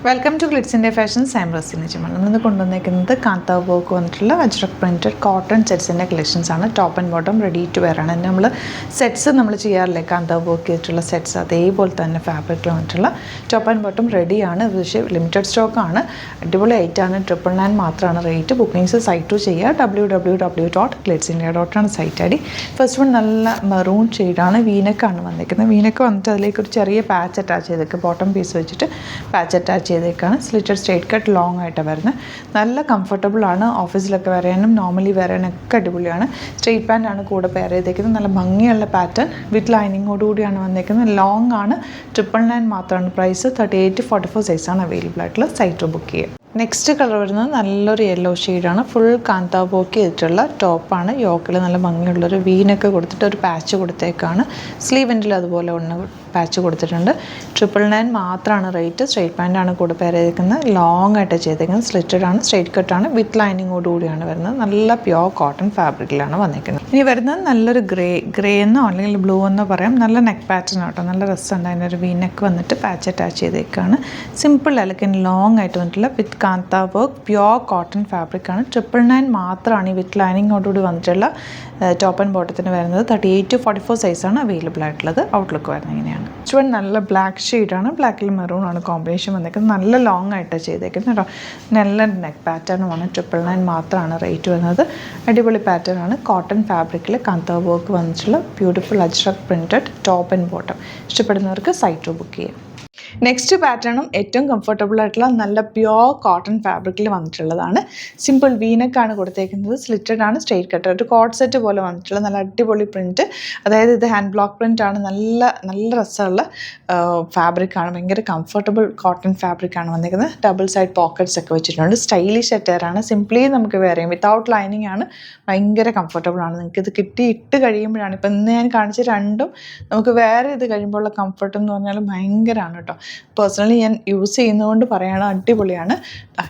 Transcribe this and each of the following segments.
Welcome to Glitz India fashions. I am Raseena Jamal. നമ്മളിന്ന് കൊണ്ടുവന്നിരിക്കുന്നത് kantha work വന്നിട്ടുള്ള അജ്രക് പ്രിൻറ്റഡ് കോട്ടൺ സെറ്റ്സിൻ്റെ കളക്ഷൻസാണ്. Top and bottom ready to wear ആണ്. നമ്മൾ സെറ്റ്സ് നമ്മൾ ചെയ്യാറില്ലേ, കാന്താവ് വർക്ക് ചെയ്തിട്ടുള്ള സെറ്റ്സ്, അതേപോലെ തന്നെ ഫാബ്രിക്കിൽ വന്നിട്ടുള്ള ടോപ്പ് ആൻഡ് ബോട്ടം റെഡിയാണ്. പക്ഷേ ലിമിറ്റഡ് സ്റ്റോക്കാണ്. അടിപൊളി ഐറ്റാണ്. 999 മാത്രമാണ് റേറ്റ്. ബുക്കിംഗ്സ് സൈറ്റ് ചെയ്യുക. www.glitzindia.com site I D. First one നല്ല മെറൂൺ ഷെയ്ഡാണ്. വീനക്കാണ് വന്നിരിക്കുന്നത്. വീനക്ക് വന്നിട്ട് അതിലേക്ക് ഒരു ചെറിയ പാച്ച് അറ്റാച്ച് ചെയ്തേക്ക്, ബോട്ടം പീസ് വെച്ചിട്ട് പാച്ച് അറ്റാച്ച് ചെയ്തേക്കാണ്. സ്ലിറ്റഡ് സ്ട്രേറ്റ് കട്ട് ലോങ് ആയിട്ട് വരുന്നത്. നല്ല കംഫർട്ടബിൾ ആണ്. ഓഫീസിലൊക്കെ വരാനും നോർമലി വരാനൊക്കെ അടിപൊളിയാണ്. സ്ട്രേറ്റ് പാൻ്റ് ആണ് കൂടെ പെയർ ചെയ്തേക്കുന്നത്. നല്ല ഭംഗിയുള്ള പാറ്റേൺ വിത്ത് ലൈനിങ്ങോടുകൂടിയാണ് വന്നേക്കുന്നത്. ലോങ് ആണ്. 999 മാത്രമാണ് പ്രൈസ്. 38 to 44 സൈസാണ് അവൈലബിൾ ആയിട്ടുള്ള. സൈറ്റ് ബുക്ക് ചെയ്യുക. നെക്സ്റ്റ് കളർ വരുന്നത് നല്ലൊരു യെല്ലോ ഷെയ്ഡാണ്. ഫുൾ കാന്താവ് വർക്ക് ചെയ്തിട്ടുള്ള ടോപ്പാണ്. യോക്കിൽ നല്ല ഭംഗിയുള്ളൊരു വീനൊക്കെ കൊടുത്തിട്ട് ഒരു പാച്ച് കൊടുത്തേക്കാണ്. സ്ലീവെൻറ്റിൽ അതുപോലെ ഒന്ന് പാച്ച് കൊടുത്തിട്ടുണ്ട്. 999 മാത്രമാണ് റേറ്റ്. സ്ട്രേറ്റ് പാൻ്റാണ് കൂടെ പെയർ ചെയ്തേക്കുന്നത്. ലോങ് ആയിട്ട് ചെയ്തേക്കുന്നത്. സ്ലിറ്റഡ് ആണ്, സ്ട്രേറ്റ് കട്ടാണ്, വിത്ത് ലൈനിങ്ങോട് കൂടിയാണ് വരുന്നത്. നല്ല പ്യോർ കോട്ടൺ ഫാബ്രിക്കിലാണ് വന്നേക്കുന്നത്. ഇനി വരുന്നത് നല്ലൊരു ഗ്രേ എന്നോ അല്ലെങ്കിൽ ബ്ലൂ എന്നോ പറയാം. നല്ല നെക്ക് പാറ്റേൺ ആട്ടോ, നല്ല രസമുണ്ട്. അതിനൊരു വീനക്ക് വന്നിട്ട് പാച്ച് അറ്റാച്ച് ചെയ്തേക്കാണ്. സിമ്പിൾ എലഗൻ ലോങ് ആയിട്ട് വന്നിട്ടുള്ള with kantha work pure cotton ഫാബ്രിക്കാണ്. 999 മാത്രമാണ് ഈ വിത്ത് ലൈനിങ്ങോടുകൂടി വന്നിട്ടുള്ള ടോപ്പ് ആൻഡ് ബോട്ടത്തിന് വരുന്നത്. 38 to 44 സൈസാണ് അവൈലബിൾ ആയിട്ടുള്ളത്. ഔട്ട്ലുക്ക് വരുന്നത് ഇങ്ങനെയാണ്. ചുവൻ നല്ല ബ്ലാക്ക് ഷെയ്ഡാണ്. ബ്ലാക്കിൽ മെറൂൺ ആണ് കോമ്പിനേഷൻ വന്നേക്കുന്നത്. നല്ല ലോങ് ആയിട്ടാണ് ചെയ്തേക്കുന്നത് കേട്ടോ. നല്ല നെക്ക് പാറ്റേണുമാണ്. 999 മാത്രമാണ് റേറ്റ് വരുന്നത്. അടിപൊളി പാറ്റേൺ ആണ്. കോട്ടൺ ഫാബ്രിക്കിൽ കാന്താവ് വർക്ക് വന്നിട്ടുള്ള beautiful ajrak printed top and bottom. ഇഷ്ടപ്പെടുന്നവർക്ക് സൈറ്റ് ബുക്ക് ചെയ്യാം. നെക്സ്റ്റ് പാറ്റേണും ഏറ്റവും കംഫർട്ടബിൾ ആയിട്ടുള്ള നല്ല പ്യോർ കോട്ടൺ ഫാബ്രിക്കിൽ വന്നിട്ടുള്ളതാണ്. സിമ്പിൾ വീനക്കാണ് കൊടുത്തേക്കുന്നത്. സ്ലിറ്റഡ് ആണ്, സ്ട്രേറ്റ് കട്ട്, ഒരു കോട്ട് സെറ്റ് പോലെ വന്നിട്ടുള്ള നല്ല അടിപൊളി പ്രിൻറ്റ്. അതായത് ഇത് ഹാൻഡ് ബ്ലോക്ക് പ്രിൻ്റ് ആണ്. നല്ല രസമുള്ള ഫാബ്രിക്കാണ്. ഭയങ്കര കംഫർട്ടബിൾ കോട്ടൺ ഫാബ്രിക്കാണ് വന്നിരിക്കുന്നത്. ഡബിൾ സൈഡ് പോക്കറ്റ്സ് ഒക്കെ വെച്ചിട്ടുണ്ട്. സ്റ്റൈലിഷ് അറ്റയറാണ്. സിംപ്ലി നമുക്ക് വെയർ ചെയ്യാം. വിത്തൗട്ട് ലൈനിങ് ആണ്. ഭയങ്കര കംഫർട്ടബിൾ ആണ്. നിങ്ങൾക്ക് ഇത് ഇട്ട് കഴിയുമ്പോഴാണ്, ഇപ്പം ഇന്ന് ഞാൻ കാണിച്ച രണ്ടും നമുക്ക് വേറെ ഇത് കഴിയുമ്പോഴുള്ള കംഫർട്ട് എന്ന് പറഞ്ഞാൽ ഭയങ്കരമാണ് കേട്ടോ. പേഴ്സണലി ഞാൻ യൂസ് ചെയ്യുന്നതുകൊണ്ട് പറയുകയാണ്, അടിപൊളിയാണ്.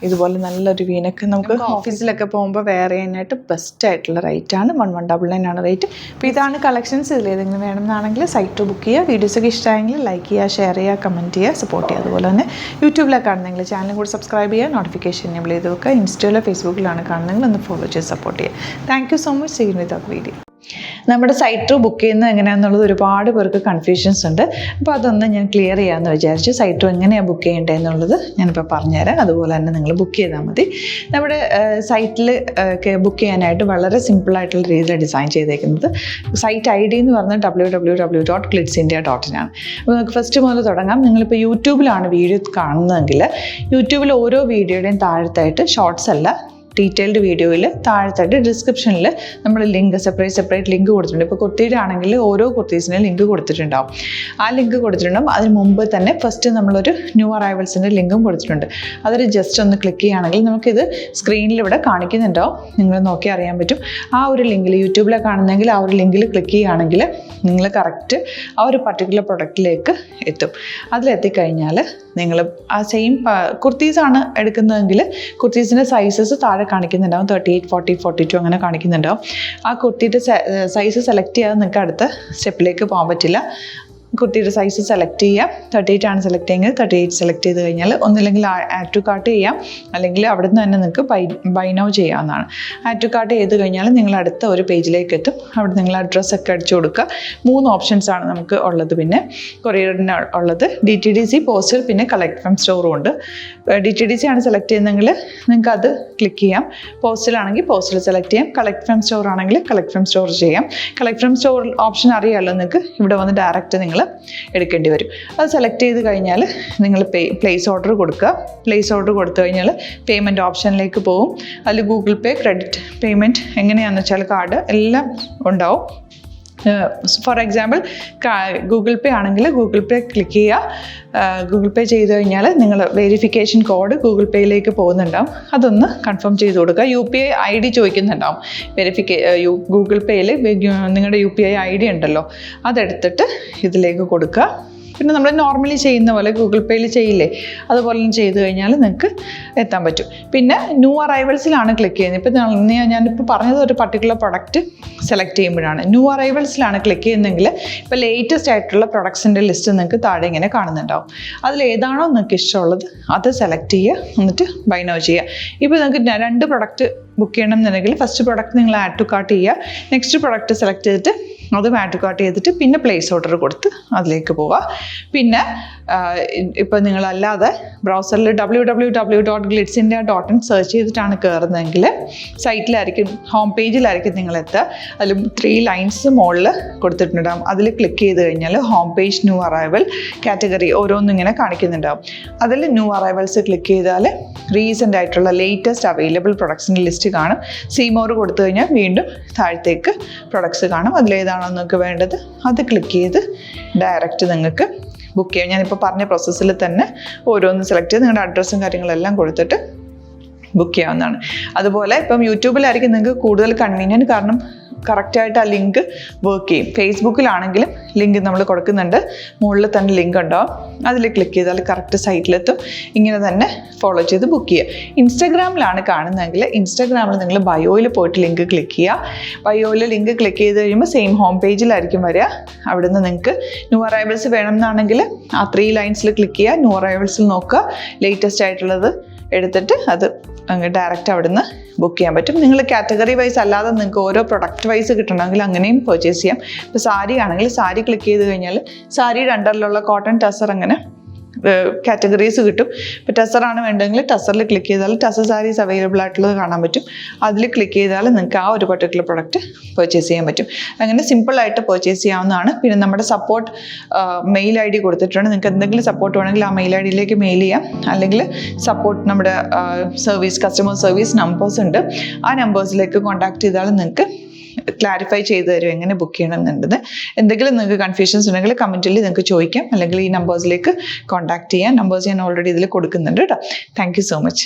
ഇതുപോലെ നല്ലൊരു വീനക്ക് നമുക്ക് ഓഫീസിലൊക്കെ പോകുമ്പോൾ വെയർ ചെയ്യാനായിട്ട് ബെസ്റ്റ് ആയിട്ടുള്ള റേറ്റാണ്. 1199 ആണ് റേറ്റ്. അപ്പോൾ ഇതാണ് കളക്ഷൻസ്. ഇതിലേതെങ്കിലും വേണമെന്നാണെങ്കിൽ സൈറ്റ് ബുക്ക് ചെയ്യുക. വീഡിയോസൊക്കെ ഇഷ്ടമായെങ്കിൽ ലൈക്ക് ചെയ്യുക, ഷെയർ ചെയ്യുക, കമൻറ്റ് ചെയ്യുക, സപ്പോർട്ട് ചെയ്യുക. അതുപോലെ തന്നെ യൂട്യൂബിലൊക്കെ കാണുന്നെങ്കിൽ ചാനൽ കൂടി സബ്സ്ക്രൈബ് ചെയ്യുക, നോട്ടിഫിക്കേഷൻ എനേബിൾ ചെയ്ത് വെക്കുക. ഇൻസ്റ്റയിലോ ഫേസ്ബുക്കിലാണ് കാണുന്നെങ്കിൽ ഒന്ന് ഫോളോ ചെയ്ത് സപ്പോർട്ട് ചെയ്യുക. Thank you so much. See you with our video. നമ്മുടെ സൈറ്റ് ബുക്ക് ചെയ്യുന്നത് എങ്ങനെയാണെന്നുള്ളത് ഒരുപാട് പേർക്ക് കൺഫ്യൂഷൻസ് ഉണ്ട്. അപ്പോൾ അതൊന്ന് ഞാൻ ക്ലിയർ ചെയ്യാമെന്ന് വിചാരിച്ചു. സൈറ്റ് എങ്ങനെയാണ് ബുക്ക് ചെയ്യേണ്ടത് എന്നുള്ളത് ഞാനിപ്പോൾ പറഞ്ഞുതരാം. അതുപോലെ തന്നെ നിങ്ങൾ ബുക്ക് ചെയ്താൽ മതി. നമ്മുടെ സൈറ്റിൽ ബുക്ക് ചെയ്യാനായിട്ട് വളരെ സിമ്പിളായിട്ടുള്ള രീതിയിൽ ഡിസൈൻ ചെയ്തേക്കുന്നത്. സൈറ്റ് ഐ ഡി എന്ന് പറഞ്ഞാൽ www.glitzindia.in ആണ്. അപ്പോൾ നമുക്ക് ഫസ്റ്റ് മുതൽ തുടങ്ങാം. നിങ്ങളിപ്പോൾ യൂട്യൂബിലാണ് വീഡിയോ കാണുന്നതെങ്കിൽ യൂട്യൂബിൽ ഓരോ വീഡിയോയുടെയും താഴത്തായിട്ട് ഷോർട്സ് അല്ല, ഡീറ്റെയിൽഡ് വീഡിയോയിൽ താഴത്തായിട്ട് ഡിസ്ക്രിപ്ഷനിൽ നമ്മൾ ലിങ്ക് സെപ്പറേറ്റ് ലിങ്ക് കൊടുത്തിട്ടുണ്ട്. ഇപ്പോൾ കുർത്തിയുടെ ആണെങ്കിൽ ഓരോ കുർത്തീസിനും ലിങ്ക് കൊടുത്തിട്ടുണ്ടാവും. ആ ലിങ്ക് കൊടുത്തിട്ടുണ്ടാവും. അതിന് മുമ്പ് തന്നെ ഫസ്റ്റ് നമ്മളൊരു ന്യൂ അറൈവൽസിൻ്റെ ലിങ്കും കൊടുത്തിട്ടുണ്ട്. അതൊരു ജസ്റ്റ് ഒന്ന് ക്ലിക്ക് ചെയ്യുകയാണെങ്കിൽ നമുക്കിത് സ്ക്രീനിൽ ഇവിടെ കാണിക്കുന്നുണ്ടാവും. നിങ്ങൾ നോക്കി അറിയാൻ പറ്റും. ആ ഒരു ലിങ്കിൽ യൂട്യൂബിലെ കാണുന്നെങ്കിൽ ആ ഒരു ലിങ്കിൽ ക്ലിക്ക് ചെയ്യുകയാണെങ്കിൽ നിങ്ങൾ കറക്റ്റ് ആ ഒരു പർട്ടിക്കുലർ പ്രൊഡക്റ്റിലേക്ക് എത്തും. അതിലെത്തിക്കഴിഞ്ഞാൽ നിങ്ങൾ ആ സെയിം കുർത്തീസാണ് എടുക്കുന്നതെങ്കിൽ കുർത്തീസിൻ്റെ സൈസസ് താഴെ കാണിക്കുന്നുണ്ടാവും. 38, 40, 42 അങ്ങനെ കാണിക്കുന്നുണ്ടാവും. ആ കുർത്തിയുടെ സൈസ് സെലക്ട് ചെയ്യാതെ നിങ്ങൾക്ക് അടുത്ത സ്റ്റെപ്പിലേക്ക് പോകാൻ പറ്റില്ല. കുർത്തിയുടെ സൈസ് സെലക്ട് ചെയ്യാം. 38 ആണ് സെലക്ട് ചെയ്യുന്നത്. 38 സെലക്ട് ചെയ്ത് കഴിഞ്ഞാൽ ഒന്നില്ലെങ്കിൽ ആഡ് ടു കാർട്ട് ചെയ്യാം, അല്ലെങ്കിൽ അവിടെ നിന്ന് തന്നെ നിങ്ങൾക്ക് ബൈ നൗ ചെയ്യാവുന്നതാണ്. ആഡ് ടു കാർട്ട് ചെയ്ത് കഴിഞ്ഞാൽ നിങ്ങൾ അടുത്ത ഒരു പേജിലേക്ക് എത്തും. അവിടെ നിങ്ങൾ അഡ്രസ്സൊക്കെ അടിച്ചു കൊടുക്കുക. 3 ഓപ്ഷൻസാണ് നമുക്ക് ഉള്ളത്. പിന്നെ കൊറിയറിന് ഉള്ളത് DTDC, പോസ്റ്റൽ, പിന്നെ കളക്ട് ഫ്രം സ്റ്റോറും ഉണ്ട്. DTDC ആണ് സെലക്ട് ചെയ്യുന്നതെങ്കിൽ നിങ്ങൾക്ക് അത് ക്ലിക്ക് ചെയ്യാം. പോസ്റ്റലാണെങ്കിൽ പോസ്റ്റൽ സെലക്ട് ചെയ്യാം. കളക്ട് ഫ്രം സ്റ്റോർ ആണെങ്കിൽ കളക്ട് ഫ്രം സ്റ്റോർ ചെയ്യാം. കളക്ട് ഫ്രം സ്റ്റോർ ഓപ്ഷൻ അറിയാമല്ലോ നിങ്ങൾക്ക്. ഇവിടെ വന്ന് ഡയറക്റ്റ് നിങ്ങൾ എടുക്കേണ്ടി വരും. അത് സെലക്ട് ചെയ്ത് കഴിഞ്ഞാൽ നിങ്ങൾ പ്ലേസ് ഓർഡർ കൊടുക്കുക. പ്ലേസ് ഓർഡർ കൊടുത്തു കഴിഞ്ഞാൽ പേയ്മെൻറ്റ് ഓപ്ഷനിലേക്ക് പോകും. അതിൽ ഗൂഗിൾ പേ, ക്രെഡിറ്റ് പേയ്മെൻറ്റ് എങ്ങനെയാണെന്ന് വെച്ചാൽ കാർഡ് എല്ലാം ഉണ്ടാവും. ഫോർ എക്സാമ്പിൾ ഗൂഗിൾ പേ ആണെങ്കിൽ ഗൂഗിൾ പേ ക്ലിക്ക് ചെയ്യുക. ഗൂഗിൾ പേ ചെയ്ത് കഴിഞ്ഞാൽ നിങ്ങൾ വെരിഫിക്കേഷൻ കോഡ് ഗൂഗിൾ പേയിലേക്ക് പോകുന്നുണ്ടാവും. അതൊന്ന് കൺഫേം ചെയ്ത് കൊടുക്കുക. UPI ID ചോദിക്കുന്നുണ്ടാവും. ഗൂഗിൾ പേയിൽ നിങ്ങളുടെ UPI ID ഉണ്ടല്ലോ, അതെടുത്തിട്ട് ഇതിലേക്ക് കൊടുക്കുക. പിന്നെ നമ്മൾ നോർമലി ചെയ്യുന്ന പോലെ ഗൂഗിൾ പേയിൽ ചെയ്യില്ലേ, അതുപോലെ ചെയ്ത് കഴിഞ്ഞാൽ നിങ്ങൾക്ക് എത്താൻ പറ്റും. പിന്നെ ന്യൂ അറൈവൽസിലാണ് ക്ലിക്ക് ചെയ്യുന്നത്. ഇപ്പോൾ ഞാനിപ്പോൾ പറഞ്ഞത് ഒരു പർട്ടിക്കുലർ പ്രൊഡക്റ്റ് സെലക്ട് ചെയ്യുമ്പോഴാണ്. ന്യൂ അറൈവൽസിലാണ് ക്ലിക്ക് ചെയ്യുന്നതെങ്കിൽ ഇപ്പോൾ ലേറ്റസ്റ്റ് ആയിട്ടുള്ള പ്രൊഡക്ട്സിൻ്റെ ലിസ്റ്റ് നിങ്ങൾക്ക് താഴെ ഇങ്ങനെ കാണുന്നുണ്ടാവും. അതിലേതാണോ നിങ്ങൾക്ക് ഇഷ്ടമുള്ളത് അത് സെലക്ട് ചെയ്യുക, എന്നിട്ട് ബൈ നൗ ചെയ്യുക. ഇപ്പോൾ നിങ്ങൾക്ക് 2 പ്രൊഡക്റ്റ് ബുക്ക് ചെയ്യണം എന്നുണ്ടെങ്കിൽ ഫസ്റ്റ് പ്രൊഡക്റ്റ് നിങ്ങൾ ആഡ് ടു കാർട്ട് ചെയ്യുക, നെക്സ്റ്റ് പ്രൊഡക്റ്റ് സെലക്ട് ചെയ്തിട്ട് അതും ആഡ് ടു കാർട്ട് ചെയ്തിട്ട് പിന്നെ പ്ലേസ് ഓർഡർ കൊടുത്ത് അതിലേക്ക് പോവുക. പിന്നെ ഇപ്പോൾ നിങ്ങളല്ലാതെ ബ്രൗസറിൽ www.glitzindia.in സെർച്ച് ചെയ്തിട്ടാണ് കയറുന്നതെങ്കിൽ സൈറ്റിലായിരിക്കും, ഹോം പേജിലായിരിക്കും നിങ്ങളെത്തുക. അതിൽ 3 ലൈൻസ് മുകളിൽ കൊടുത്തിട്ടുണ്ടാകും. അതിൽ ക്ലിക്ക് ചെയ്ത് കഴിഞ്ഞാൽ home page, new arrival, category ഓരോന്നും ഇങ്ങനെ കാണിക്കുന്നുണ്ടാകും. അതിൽ ന്യൂ അറൈവൽസ് ക്ലിക്ക് ചെയ്താൽ റീസെൻ്റ് ആയിട്ടുള്ള ലേറ്റസ്റ്റ് അവൈലബിൾ പ്രൊഡക്ട്സിൻ്റെ ലിസ്റ്റ് കാണും. സീമോർ കൊടുത്തു കഴിഞ്ഞാൽ വീണ്ടും താഴത്തേക്ക് പ്രൊഡക്ട്സ് കാണും. അതിലേതാണോ നിങ്ങൾക്ക് വേണ്ടത് അത് ക്ലിക്ക് ചെയ്ത് ഡയറക്റ്റ് നിങ്ങൾക്ക് ബുക്ക് ചെയ്യാം. ഞാനിപ്പോൾ പറഞ്ഞ പ്രോസസ്സിൽ തന്നെ ഓരോന്ന് സെലക്ട് ചെയ്ത് നിങ്ങളുടെ അഡ്രസ്സും കാര്യങ്ങളെല്ലാം കൊടുത്തിട്ട് ബുക്ക് ചെയ്യാവുന്നതാണ്. അതുപോലെ ഇപ്പം യൂട്യൂബിലായിരിക്കും നിങ്ങൾക്ക് കൂടുതൽ കൺവീനിയൻറ്റ്, കാരണം കറക്റ്റായിട്ട് ആ ലിങ്ക് വർക്ക് ചെയ്യും. ഫേസ്ബുക്കിലാണെങ്കിലും ലിങ്ക് നമ്മൾ കൊടുക്കുന്നുണ്ട്, മുകളിൽ തന്നെ ലിങ്ക് ഉണ്ടാവും. അതിൽ ക്ലിക്ക് ചെയ്താൽ കറക്റ്റ് സൈറ്റിലെത്തും. ഇങ്ങനെ തന്നെ ഫോളോ ചെയ്ത് ബുക്ക് ചെയ്യുക. ഇൻസ്റ്റാഗ്രാമിലാണ് കാണുന്നതെങ്കിൽ ഇൻസ്റ്റാഗ്രാമിൽ നിങ്ങൾ ബയോയിൽ പോയിട്ട് ലിങ്ക് ക്ലിക്ക് ചെയ്യുക. ബയോയിൽ ലിങ്ക് ക്ലിക്ക് ചെയ്ത് കഴിയുമ്പോൾ സെയിം ഹോം പേജിലായിരിക്കും വരിക. അവിടുന്ന് നിങ്ങൾക്ക് ന്യൂ അറൈവൽസ് വേണമെന്നാണെങ്കിൽ ആ 3 ലൈൻസിൽ ക്ലിക്ക് ചെയ്യുക, ന്യൂ അറൈവൽസിൽ നോക്കുക, ലേറ്റസ്റ്റ് ആയിട്ടുള്ളത് എടുത്തിട്ട് അത് അങ്ങ് ഡയറക്റ്റ് അവിടുന്ന് ബുക്ക് ചെയ്യാൻ പറ്റും. നിങ്ങൾ കാറ്റഗറി വൈസ് അല്ലാതെ നിങ്ങൾക്ക് ഓരോ പ്രൊഡക്റ്റ് വൈസ് കിട്ടണമെങ്കിൽ അങ്ങനെയും പർച്ചേസ് ചെയ്യാം. ഇപ്പോൾ സാരി ആണെങ്കിൽ സാരി ക്ലിക്ക് ചെയ്ത് കഴിഞ്ഞാൽ സാരിയുടെ അണ്ടറിലുള്ള കോട്ടൺ ടസർ അങ്ങനെ കാറ്റഗറീസ് കിട്ടും. ഇപ്പോൾ ടസറാണ് വേണ്ടതെങ്കിൽ ടസറിൽ ക്ലിക്ക് ചെയ്താൽ ടസർ സാരീസ് അവൈലബിൾ ആയിട്ടുള്ളത് കാണാൻ പറ്റും. അതിൽ ക്ലിക്ക് ചെയ്താൽ നിങ്ങൾക്ക് ആ ഒരു പർട്ടിക്കുലർ പ്രൊഡക്റ്റ് പർച്ചേസ് ചെയ്യാൻ പറ്റും. അങ്ങനെ സിമ്പിളായിട്ട് പർച്ചേസ് ചെയ്യാവുന്നതാണ്. പിന്നെ നമ്മുടെ സപ്പോർട്ട് മെയിൽ ID കൊടുത്തിട്ടുണ്ട്. നിങ്ങൾക്ക് എന്തെങ്കിലും സപ്പോർട്ട് വേണമെങ്കിൽ ആ മെയിൽ IDയിലേക്ക് മെയിൽ ചെയ്യാം. അല്ലെങ്കിൽ സപ്പോർട്ട് നമ്മുടെ കസ്റ്റമർ സർവീസ് നമ്പേഴ്സ് ഉണ്ട്, ആ നമ്പേഴ്സിലേക്ക് കോൺടാക്ട് ചെയ്താൽ നിങ്ങൾക്ക് ക്ലാരിഫൈ ചെയ്ത് തരും എങ്ങനെ ബുക്ക് ചെയ്യണം എന്നുള്ളത്. എന്തെങ്കിലും നിങ്ങൾക്ക് കൺഫ്യൂഷൻസ് ഉണ്ടെങ്കിൽ കമൻറ്റിൽ നിങ്ങൾക്ക് ചോദിക്കാം, അല്ലെങ്കിൽ ഈ നമ്പേഴ്സിലേക്ക് കോൺടാക്ട് ചെയ്യാം. നമ്പേഴ്സ് ഞാൻ ഓൾറെഡി ഇതിൽ കൊടുക്കുന്നുണ്ട് കേട്ടോ. Thank you so much.